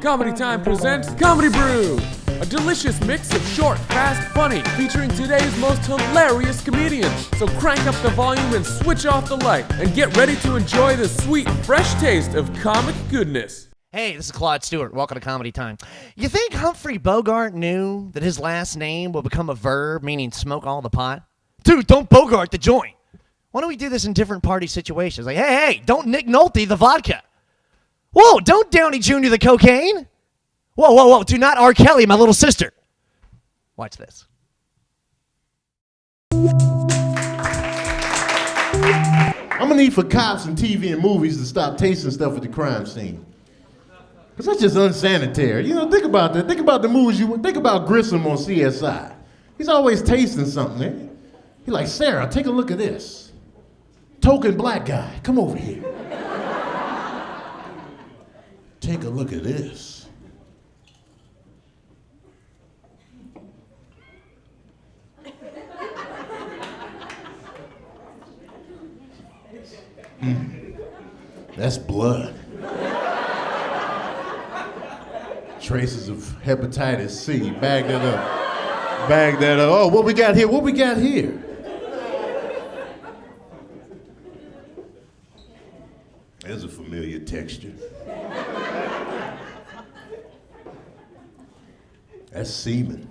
Comedy Time presents Comedy Brew, a delicious mix of short, fast, funny, featuring today's most hilarious comedians. So crank up the volume and switch off the light, and get ready to enjoy the sweet, fresh taste of comic goodness. Hey, this is Claude Stewart. Welcome to Comedy Time. You think Humphrey Bogart knew that his last name will become a verb, meaning smoke all the pot? Dude, don't Bogart the joint. Why don't we do this in different party situations? Like, hey, don't Nick Nolte the vodka. Whoa, don't Downey Jr. the cocaine. Whoa, do not R. Kelly, my little sister. Watch this. I'm gonna need for cops and TV and movies to stop tasting stuff at the crime scene. Because that's just unsanitary. You know, think about that. Think about the movies think about Grissom on CSI. He's always tasting something, eh? He's like, Sarah, take a look at this. Token black guy, come over here. Take a look at this. That's blood. Traces of hepatitis C. Bag that up. Bag that up. Oh, what we got here? What we got here? There's a familiar texture. That's semen.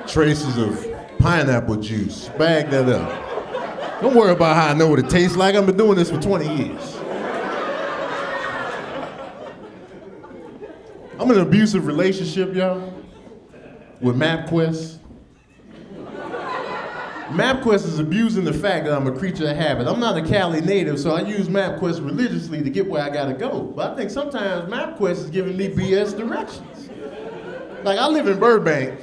Traces of pineapple juice. Bag that up. Don't worry about how I know what it tastes like. I've been doing this for 20 years. I'm in an abusive relationship, y'all, with MapQuest. MapQuest is abusing the fact that I'm a creature of habit. I'm not a Cali native, so I use MapQuest religiously to get where I gotta go. But I think sometimes MapQuest is giving me BS directions. Like, I live in Burbank.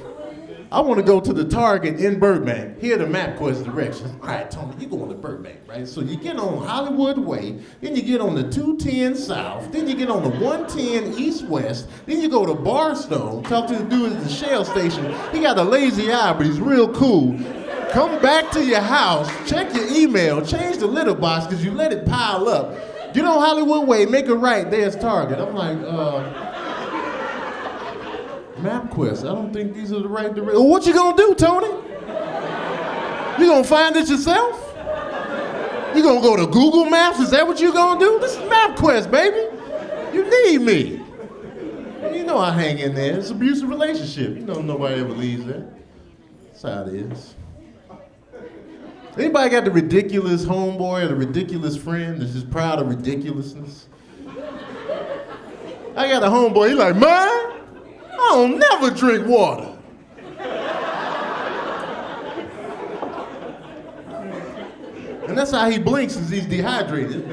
I want to go to the Target in Burbank. Here are the MapQuest directions. All right, Tony, you're going to Burbank, right? So you get on Hollywood Way, then you get on the 210 South, then you get on the 110 East-West, then you go to Barstow, talk to the dude at the Shell station. He got a lazy eye, but he's real cool. Come back to your house, check your email, change the litter box because you let it pile up. Get on Hollywood Way, make a right, there's Target. I'm like, MapQuest, I don't think these are the right directions. What you gonna do, Tony? You gonna find it yourself? You gonna go to Google Maps? Is that what you gonna do? This is MapQuest, baby. You need me. You know I hang in there. It's an abusive relationship. You know nobody ever leaves there. That's how it is. Anybody got the ridiculous homeboy or the ridiculous friend that's just proud of ridiculousness? I got a homeboy, he like, man, I don't never drink water. And that's how he blinks as he's dehydrated.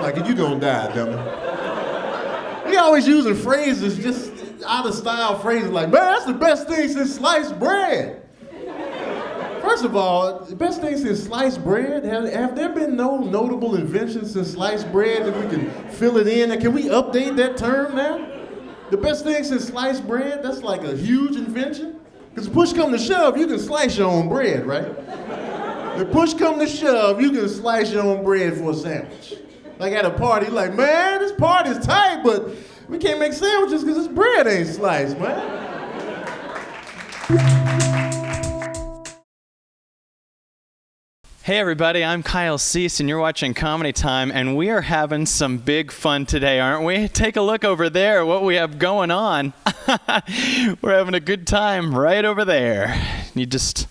Like, you gonna die, dummy. He always using phrases, just out of style phrases like, man, that's the best thing since sliced bread. First of all, the best thing since sliced bread, have there been no notable inventions since sliced bread that we can fill it in? And can we update that term now? The best thing since sliced bread, that's like a huge invention. Because push come to shove, you can slice your own bread, right? If push come to shove, you can slice your own bread for a sandwich. Like at a party, like, man, this party's tight, but we can't make sandwiches because this bread ain't sliced, man. Hey everybody, I'm Kyle Cease and you're watching Comedy Time, and we are having some big fun today, aren't we? Take a look over there, what we have going on. We're having a good time right over there. You just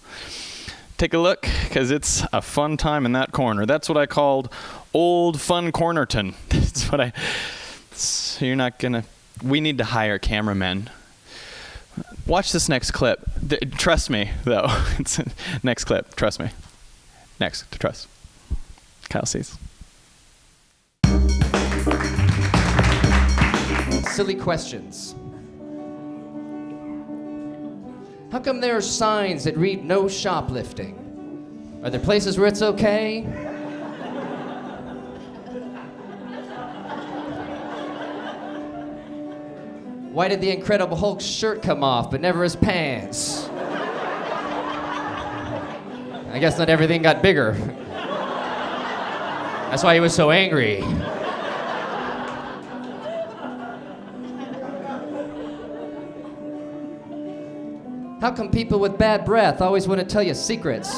take a look, because it's a fun time in that corner. That's what I called Old Fun Cornerton. That's what so you're not gonna, we need to hire cameramen. Watch this next clip. Trust me, though. It's next clip, trust me. Next, to trust. Kyle sees. Silly questions. How come there are signs that read no shoplifting? Are there places where it's okay? Why did the Incredible Hulk's shirt come off but never his pants? I I guess not everything got bigger. That's why he was so angry. How come people with bad breath always want to tell you secrets?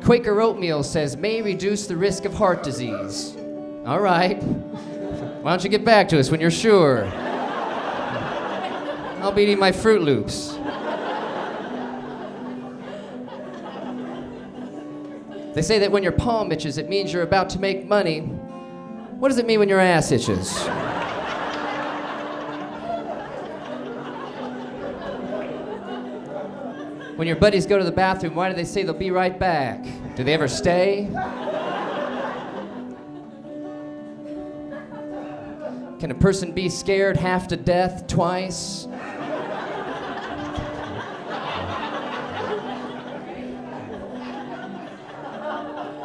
Quaker oatmeal says may reduce the risk of heart disease. All right. Why don't you get back to us when you're sure? I'll be eating my Fruit Loops. They say that when your palm itches, it means you're about to make money. What does it mean when your ass itches? When your buddies go to the bathroom, why do they say they'll be right back? Do they ever stay? Can a person be scared half to death twice?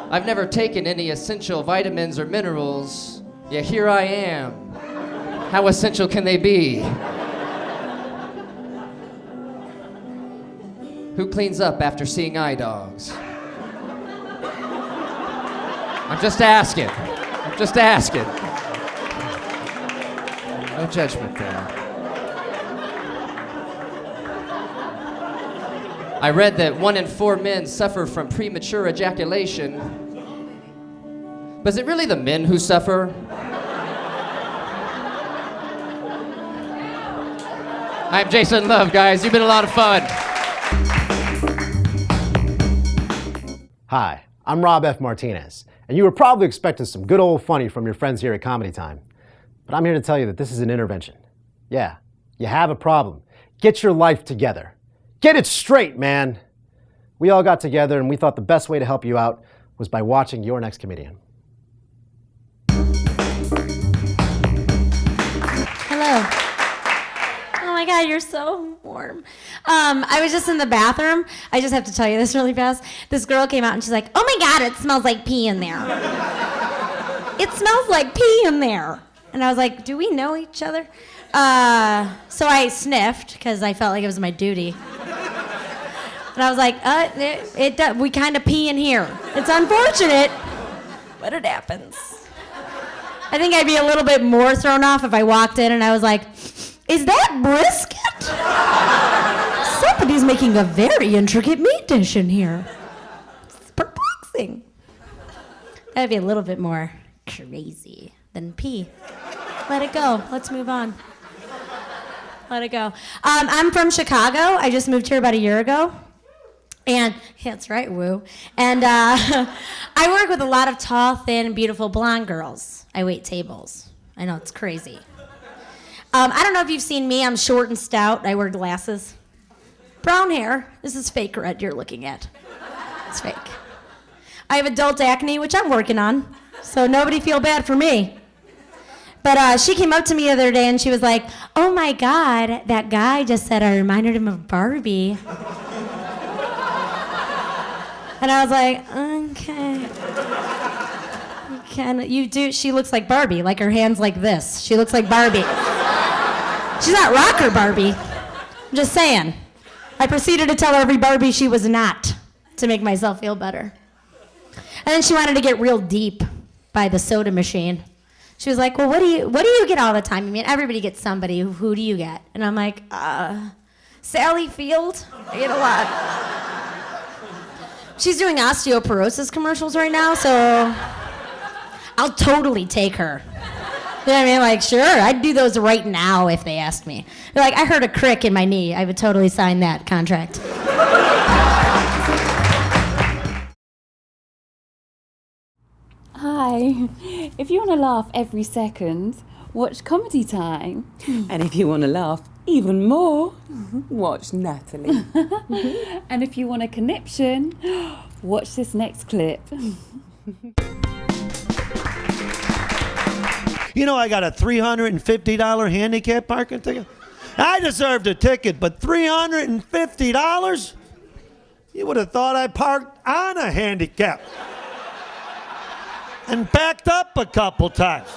I've never taken any essential vitamins or minerals, yet here I am. How essential can they be? Who cleans up after seeing eye dogs? I'm just asking. I'm just asking. No judgment there. I read that 1 in 4 men suffer from premature ejaculation. But is it really the men who suffer? I'm Jason Love, guys. You've been a lot of fun. Hi, I'm Rob F. Martinez, and you were probably expecting some good old funny from your friends here at Comedy Time. But I'm here to tell you that this is an intervention. Yeah, you have a problem. Get your life together. Get it straight, man. We all got together and we thought the best way to help you out was by watching Your Next Comedian. Hello. Oh my God, you're so warm. I was just in the bathroom. I just have to tell you this really fast. This girl came out and she's like, oh my God, it smells like pee in there. It smells like pee in there. And I was like, do we know each other? So I sniffed because I felt like it was my duty. And I was like, we kind of pee in here. It's unfortunate, but it happens. I think I'd be a little bit more thrown off if I walked in and I was like, is that brisket? Somebody's making a very intricate meat dish in here. It's perplexing. That'd be a little bit more crazy than pee. Let it go. Let's move on. Let it go. I'm from Chicago. I just moved here about a year ago. And, yeah, that's right, woo. And I work with a lot of tall, thin, beautiful blonde girls. I wait tables. I know, it's crazy. I don't know if you've seen me. I'm short and stout. I wear glasses. Brown hair. This is fake red you're looking at. It's fake. I have adult acne, which I'm working on. So nobody feel bad for me. But she came up to me the other day and she was like, oh my God, that guy just said I reminded him of Barbie. And I was like, okay. You do, she looks like Barbie, like her hands like this. She looks like Barbie. She's not rocker Barbie. I'm just saying. I proceeded to tell every Barbie she was not to make myself feel better. And then she wanted to get real deep by the soda machine. She was like, well, what do you get all the time? I mean, everybody gets somebody. Who do you get? And I'm like, Sally Field. I get a lot. She's doing osteoporosis commercials right now, so I'll totally take her. You know what I mean? Like, sure, I'd do those right now if they asked me. They're like, I heard a crick in my knee. I would totally sign that contract. Hi. If you want to laugh every second, watch Comedy Time. And if you want to laugh even more, watch Natalie. And if you want a conniption, watch this next clip. You know, I got a $350 handicap parking ticket. I deserved a ticket, but $350? You would have thought I parked on a handicap and backed up a couple times.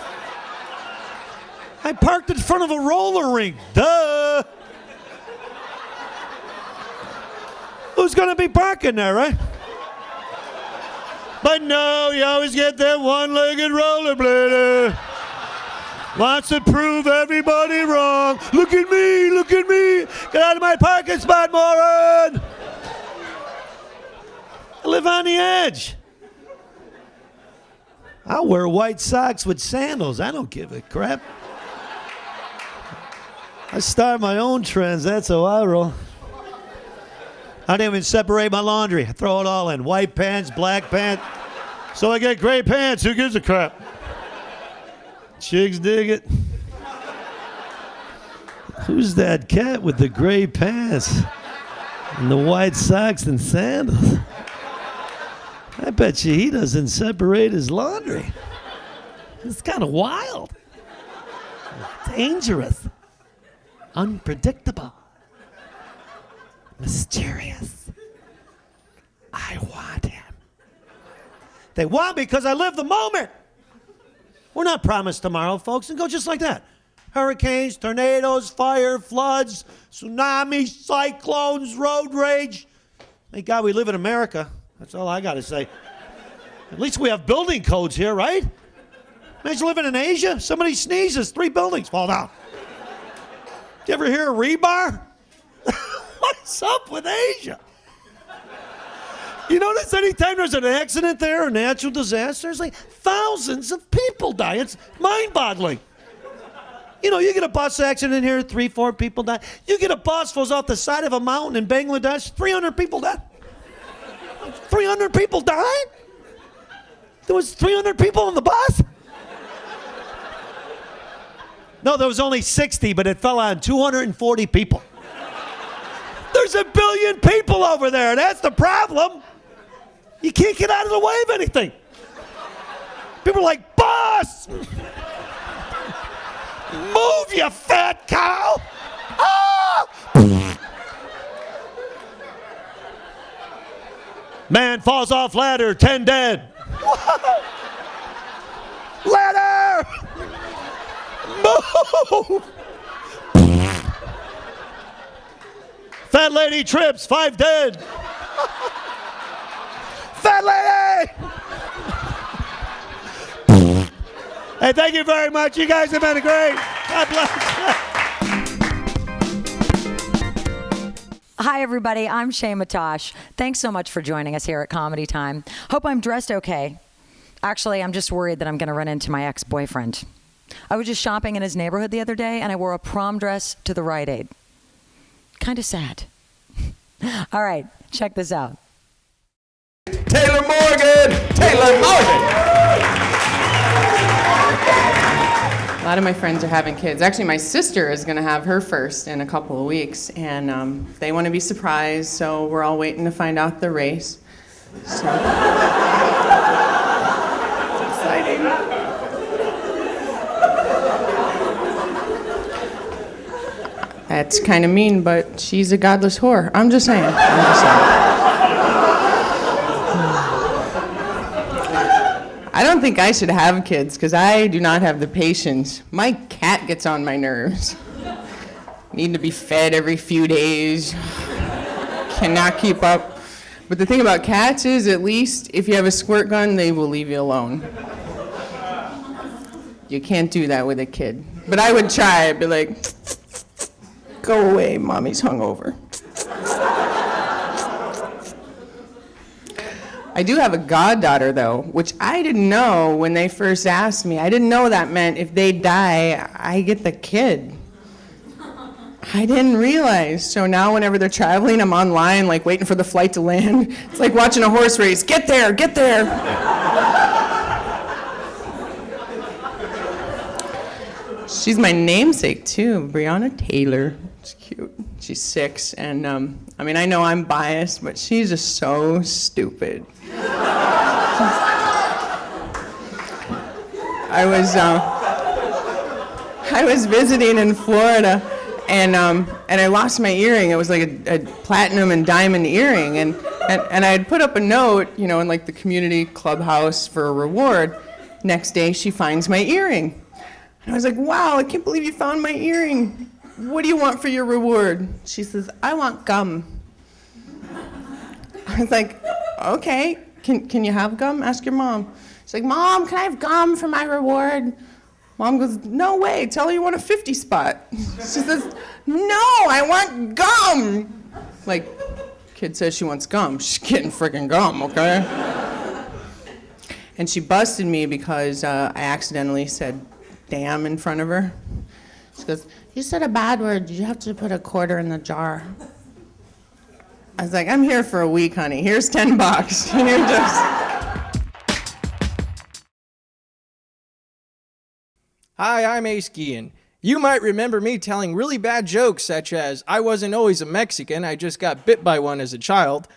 I parked in front of a roller rink. Duh. Who's going to be parking there, right? But no, you always get that one-legged rollerblader. Wants to prove everybody wrong. Look at me, look at me. Get out of my parking spot, moron. I live on the edge. I'll wear white socks with sandals. I don't give a crap. I start my own trends. That's how I roll. I don't even separate my laundry. I throw it all in. White pants, black pants. So I get gray pants. Who gives a crap? Chicks dig it. Who's that cat with the gray pants and the white socks and sandals? I bet you he doesn't separate his laundry. It's kind of wild. Dangerous. Unpredictable. Mysterious. I want him. They want me because I live the moment. We're not promised tomorrow, folks, and go just like that. Hurricanes, tornadoes, fire, floods, tsunamis, cyclones, road rage. Thank God we live in America. That's all I got to say. At least we have building codes here, right? Imagine living in Asia. Somebody sneezes, 3 buildings fall down. You ever hear of rebar? What's up with Asia? You notice anytime there's an accident there, a natural disaster, there's like thousands of people die. It's mind-boggling. You know, you get a bus accident here, 3, 4 people die. You get a bus falls off the side of a mountain in Bangladesh, 300 people died. 300 people died? There was 300 people on the bus? No, there was only 60, but it fell on 240 people. There's 1 billion people over there. That's the problem. You can't get out of the way of anything. People are like, boss! Move, you fat cow! Ah! Man falls off ladder, 10 dead. Ladder! Move! Fat lady trips, 5 dead. Fat lady! Hey, thank you very much. You guys have been great. God bless. Hi, everybody. I'm Shay Matosh. Thanks so much for joining us here at Comedy Time. Hope I'm dressed okay. Actually, I'm just worried that I'm going to run into my ex-boyfriend. I was just shopping in his neighborhood the other day, and I wore a prom dress to the Rite Aid. Kind of sad. All right, check this out. Taylor Morgan! Taylor Morgan! A lot of my friends are having kids. Actually, my sister is going to have her first in a couple of weeks, and they want to be surprised, so we're all waiting to find out the race. So. It's exciting. That's kind of mean, but she's a godless whore. I'm just saying. I don't think I should have kids because I do not have the patience. My cat gets on my nerves. Need to be fed every few days. Cannot keep up. But the thing about cats is, at least if you have a squirt gun, they will leave you alone. You can't do that with a kid. But I would try. I'd be like, go away, mommy's hungover. I do have a goddaughter, though, which I didn't know when they first asked me. I didn't know that meant if they die, I get the kid. I didn't realize. So now whenever they're traveling, I'm online, like waiting for the flight to land. It's like watching a horse race. Get there, get there. She's my namesake, too, Breonna Taylor. She's cute. She's 6, and I mean, I know I'm biased, but she's just so stupid. I was visiting in Florida, and I lost my earring. It was like a platinum and diamond earring, and I had put up a note, you know, in like the community clubhouse for a reward. Next day, she finds my earring. And I was like, wow, I can't believe you found my earring. What do you want for your reward? She says, I want gum. I was like, okay, can you have gum? Ask your mom. She's like, Mom, can I have gum for my reward? Mom goes, no way, tell her you want a 50 spot. She says, no, I want gum. Like, kid says she wants gum. She's getting freaking gum, okay? And she busted me because I accidentally said damn in front of her. She goes, you said a bad word. You have to put a quarter in the jar. I was like, I'm here for a week, honey. Here's $10. You're just... Hi, I'm Ace Guillen. You might remember me telling really bad jokes such as, I wasn't always a Mexican, I just got bit by one as a child.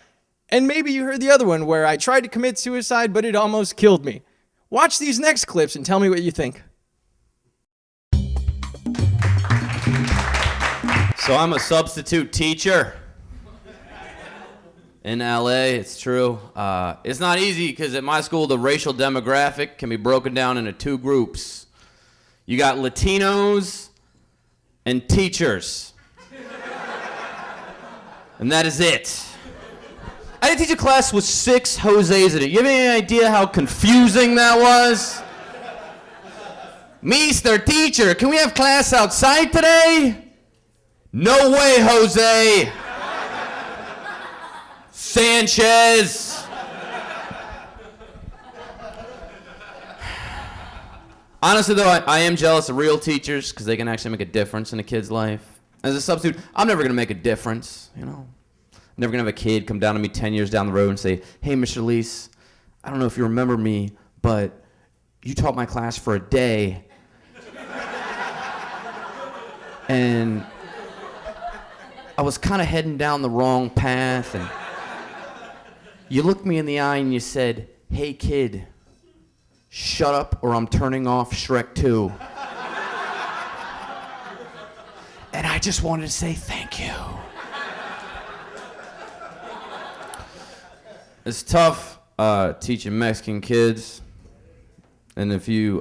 And maybe you heard the other one where I tried to commit suicide, but it almost killed me. Watch these next clips and tell me what you think. So I'm a substitute teacher in LA, it's true. It's not easy because at my school the racial demographic can be broken down into two groups. You got Latinos and teachers. And that is it. I had to teach a class with 6 Jose's in it. You have any idea how confusing that was? Mr. Teacher, can we have class outside today? No way, Jose. Sanchez. Honestly, though, I am jealous of real teachers because they can actually make a difference in a kid's life. As a substitute, I'm never going to make a difference, you know. I'm never going to have a kid come down to me 10 years down the road and say, hey, Mr. Lease, I don't know if you remember me, but you taught my class for a day. And I was kind of heading down the wrong path, and you looked me in the eye and you said, hey, kid, shut up or I'm turning off Shrek 2. And I just wanted to say thank you. It's tough teaching Mexican kids. And if you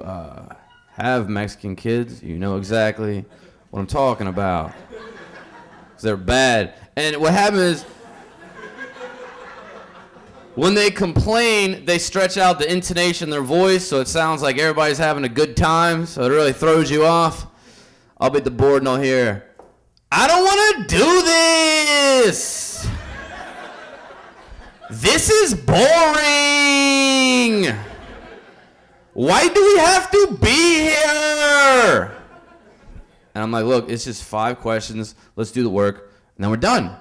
have Mexican kids, you know exactly what I'm talking about. 'Cause they're bad. And what happens is, when they complain, they stretch out the intonation in their voice so it sounds like everybody's having a good time, so it really throws you off. I'll be at the board and I'll hear, I don't want to do this. This is boring. Why do we have to be here? And I'm like, look, it's just 5 questions. Let's do the work, and then we're done.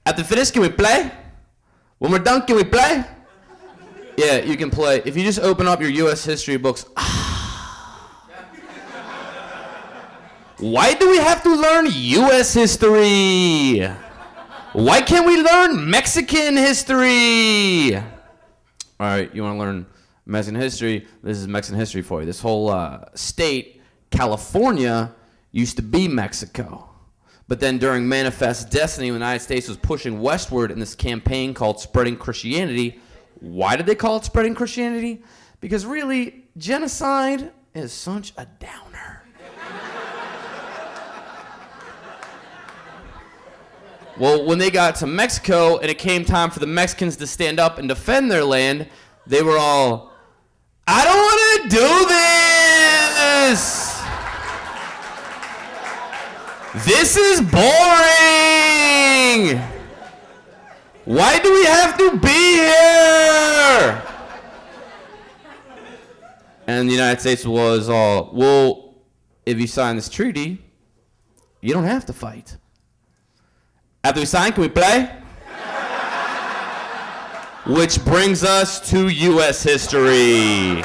At the finish, can we play? When we're done, can we play? Yeah, you can play. If you just open up your U.S. history books. Why do we have to learn U.S. history? Why can't we learn Mexican history? All right, you want to learn Mexican history? This is Mexican history for you. This whole state, California, used to be Mexico. But then during Manifest Destiny, when the United States was pushing westward in this campaign called Spreading Christianity, why did they call it Spreading Christianity? Because really, genocide is such a downer. Well, when they got to Mexico and it came time for the Mexicans to stand up and defend their land, they were all, I don't want to do this! This is boring! Why do we have to be here? And the United States was all, well, if you sign this treaty, you don't have to fight. After we sign, can we play? Which brings us to U.S. history.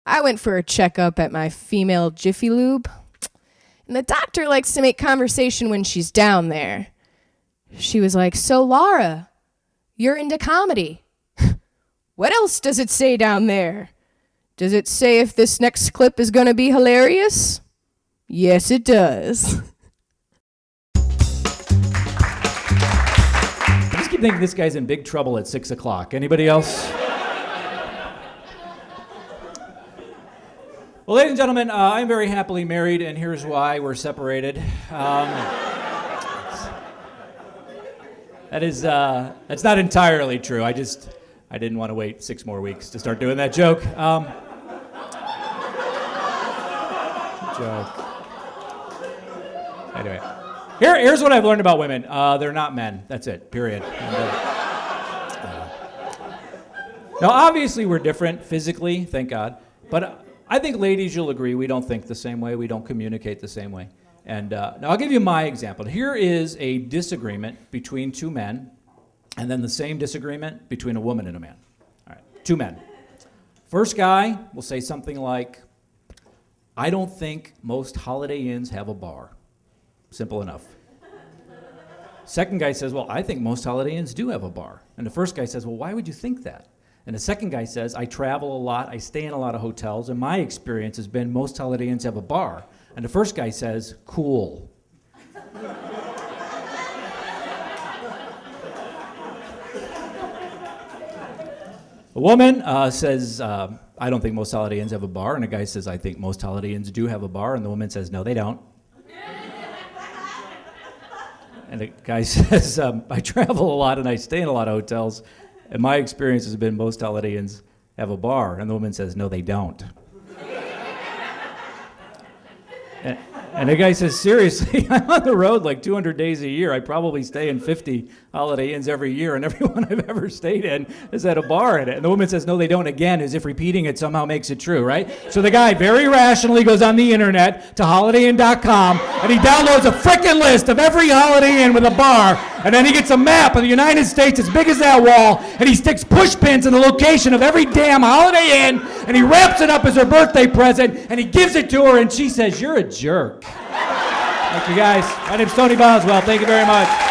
I went for a checkup at my female Jiffy Lube, and the doctor likes to make conversation when she's down there. She was like, so Laura, you're into comedy. What else does it say down there? Does it say if this next clip is gonna be hilarious? Yes, it does. think this guy's in big trouble at 6 o'clock. Anybody else? Well, ladies and gentlemen, I'm very happily married, and here's why we're separated. That's not entirely true. I didn't want to wait 6 more weeks to start doing that joke. Joke. Anyway, here's what I've learned about women. They're not men. That's it. Period. Now, obviously, we're different physically, thank God. But I think, ladies, you'll agree, we don't think the same way. We don't communicate the same way. And now I'll give you my example. Here is a disagreement between 2 men, and then the same disagreement between a woman and a man. All right, 2 men. First guy will say something like, I don't think most Holiday Inns have a bar. Simple enough. Second guy says, well, I think most Holiday Inns do have a bar. And the first guy says, well, why would you think that? And the second guy says, I travel a lot, I stay in a lot of hotels, and my experience has been most Holiday Inns have a bar. And the first guy says, cool. A woman says, I don't think most Holiday Inns have a bar. And a guy says, I think most Holiday Inns do have a bar. And the woman says, no, they don't. And the guy says, I travel a lot and I stay in a lot of hotels. And my experience has been most Holiday Inns have a bar. And the woman says, no, they don't. And the guy says, seriously, I'm on the road like 200 days a year. I probably stay in 50 Holiday Inns every year, and every one I've ever stayed in has had a bar in it. And the woman says, no, they don't, again, as if repeating it somehow makes it true, right? So the guy very rationally goes on the internet to holidayinn.com, and he downloads a frickin' list of every Holiday Inn with a bar, and then he gets a map of the United States as big as that wall, and he sticks push pins in the location of every damn Holiday Inn, and he wraps it up as her birthday present, and he gives it to her, and she says, you're a jerk. Thank you, guys. My name's Tony Boswell. Thank you very much.